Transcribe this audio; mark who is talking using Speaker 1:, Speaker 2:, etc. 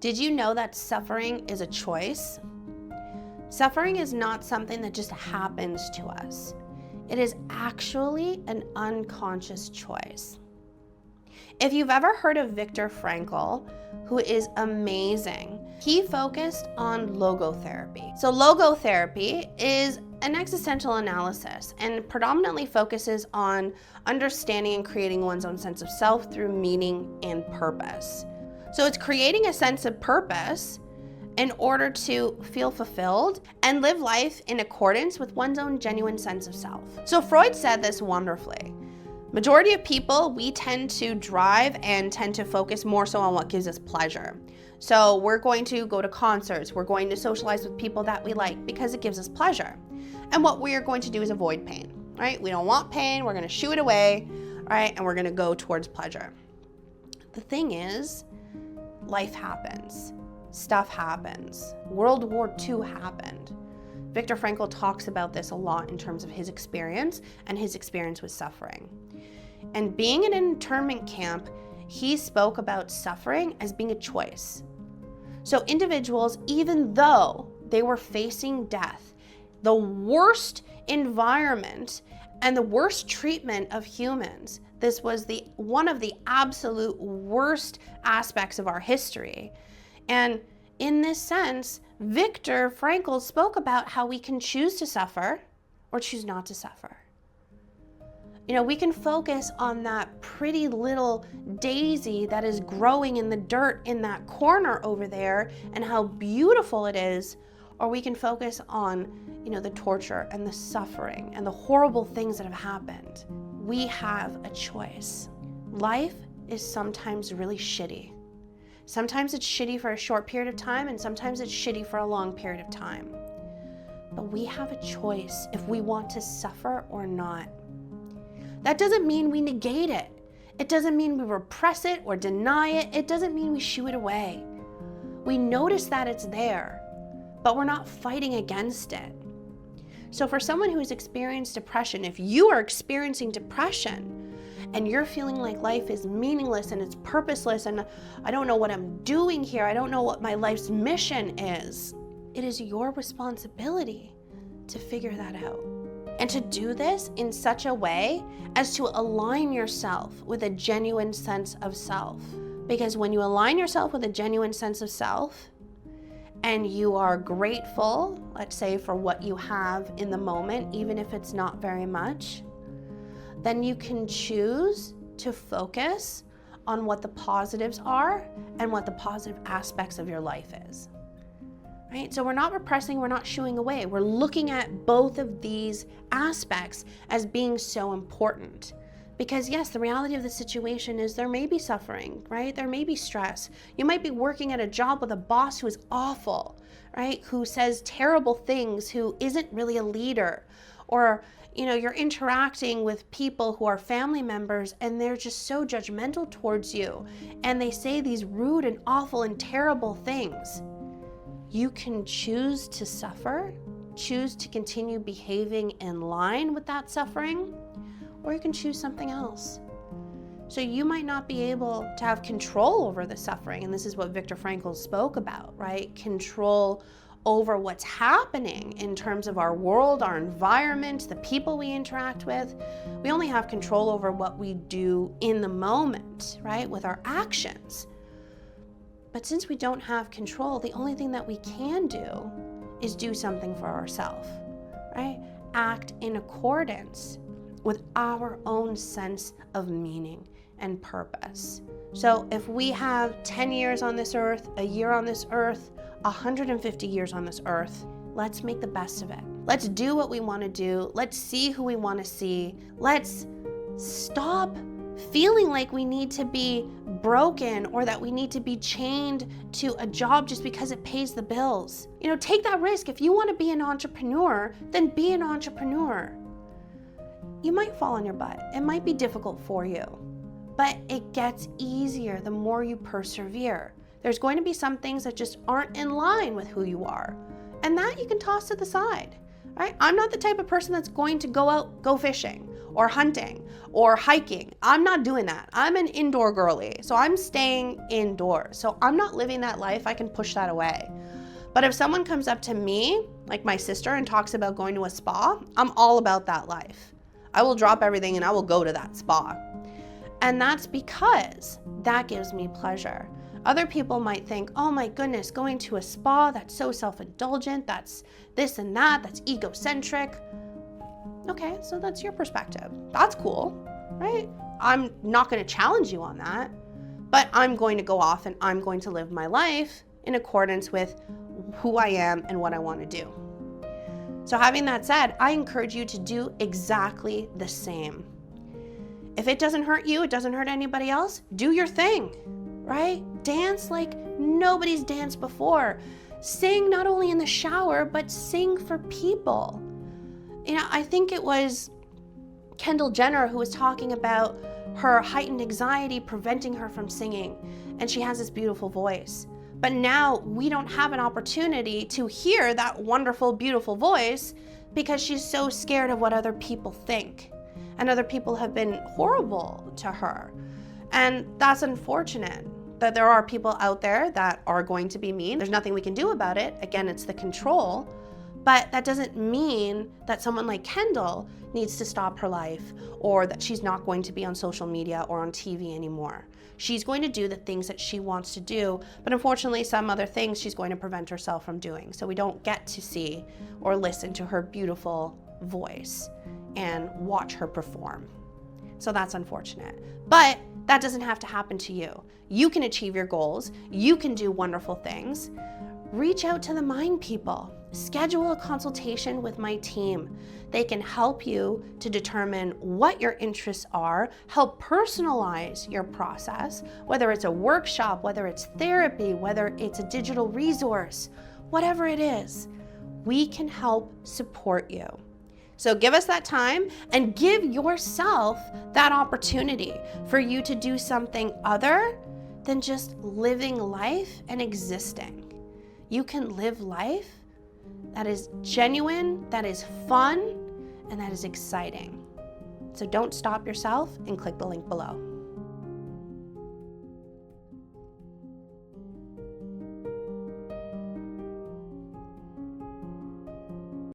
Speaker 1: Did you know that suffering is a choice? Suffering is not something that just happens to us. It is actually an unconscious choice. If you've ever heard of Viktor Frankl, who is amazing, he focused on logotherapy. So logotherapy is an existential analysis and predominantly focuses on understanding and creating one's own sense of self through meaning and purpose. So it's creating a sense of purpose in order to feel fulfilled and live life in accordance with one's own genuine sense of self. So Freud said this wonderfully. Majority of people, we tend to drive and tend to focus more so on what gives us pleasure. So we're going to go to concerts, we're going to socialize with people that we like because it gives us pleasure. And what we are going to do is avoid pain, right? We don't want pain, we're gonna shoo it away, right? And we're gonna go towards pleasure. The thing is, life happens, stuff happens. World War II happened. Viktor Frankl talks about this a lot in terms of his experience and his experience with suffering. And being in an internment camp, he spoke about suffering as being a choice. So individuals, even though they were facing death, the worst environment and the worst treatment of humans, this was one of the absolute worst aspects of our history. And in this sense, Viktor Frankl spoke about how we can choose to suffer or choose not to suffer. You know, we can focus on that pretty little daisy that is growing in the dirt in that corner over there and how beautiful it is, or we can focus on, you know, the torture and the suffering and the horrible things that have happened. We have a choice. Life is sometimes really shitty. Sometimes it's shitty for a short period of time, and sometimes it's shitty for a long period of time. But we have a choice if we want to suffer or not. That doesn't mean we negate it. It doesn't mean we repress it or deny it. It doesn't mean we shoo it away. We notice that it's there, but we're not fighting against it. So for someone who's experienced depression, if you are experiencing depression and you're feeling like life is meaningless and it's purposeless and I don't know what I'm doing here, I don't know what my life's mission is, it is your responsibility to figure that out. And to do this in such a way as to align yourself with a genuine sense of self. Because when you align yourself with a genuine sense of self, and you are grateful, let's say, for what you have in the moment, even if it's not very much, then you can choose to focus on what the positives are and what the positive aspects of your life is. Right? So we're not repressing, we're not shooing away. We're looking at both of these aspects as being so important. Because yes, the reality of the situation is there may be suffering, right? There may be stress. You might be working at a job with a boss who is awful, right? Who says terrible things, who isn't really a leader. Or, you know, you're interacting with people who are family members and they're just so judgmental towards you. And they say these rude and awful and terrible things. You can choose to suffer, choose to continue behaving in line with that suffering, or you can choose something else. So you might not be able to have control over the suffering, and this is what Viktor Frankl spoke about, right? Control over what's happening in terms of our world, our environment, the people we interact with. We only have control over what we do in the moment, right? With our actions. But since we don't have control, the only thing that we can do is do something for ourselves, right? Act in accordance with our own sense of meaning and purpose. So if we have 10 years on this earth, a year on this earth, 150 years on this earth, let's make the best of it. Let's do what we want to do. Let's see who we want to see. Let's stop feeling like we need to be broken or that we need to be chained to a job just because it pays the bills. You know, take that risk. If you want to be an entrepreneur, then be an entrepreneur. You might fall on your butt. It might be difficult for you, but it gets easier the more you persevere. There's going to be some things that just aren't in line with who you are, and that you can toss to the side, right? I'm not the type of person that's going to go out, go fishing, or hunting or hiking. I'm not doing that. I'm an indoor girly, so I'm staying indoors. So I'm not living that life. I can push that away. But if someone comes up to me, like my sister, and talks about going to a spa, I'm all about that life. I will drop everything and I will go to that spa. And that's because that gives me pleasure. Other people might think, oh my goodness, going to a spa, that's so self-indulgent, that's this and that, that's egocentric. Okay, so that's your perspective. That's cool, right? I'm not going to challenge you on that, but I'm going to go off and I'm going to live my life in accordance with who I am and what I want to do. So having that said, I encourage you to do exactly the same. If it doesn't hurt you, it doesn't hurt anybody else, do your thing, right? Dance like nobody's danced before. Sing not only in the shower, but sing for people. You know, I think it was Kendall Jenner who was talking about her heightened anxiety preventing her from singing, and she has this beautiful voice. But now we don't have an opportunity to hear that wonderful, beautiful voice because she's so scared of what other people think. And other people have been horrible to her. And that's unfortunate that there are people out there that are going to be mean. There's nothing we can do about it. Again, it's the control. But that doesn't mean that someone like Kendall needs to stop her life or that she's not going to be on social media or on TV anymore. She's going to do the things that she wants to do, but unfortunately some other things she's going to prevent herself from doing. So we don't get to see or listen to her beautiful voice and watch her perform. So that's unfortunate. But that doesn't have to happen to you. You can achieve your goals. You can do wonderful things. Reach out to the Mind people. Schedule a consultation with my team. They can help you to determine what your interests are, help personalize your process, whether it's a workshop, whether it's therapy, whether it's a digital resource, whatever it is, we can help support you. So give us that time and give yourself that opportunity for you to do something other than just living life and existing. You can live life that is genuine, that is fun, and that is exciting. So don't stop yourself and click the link below.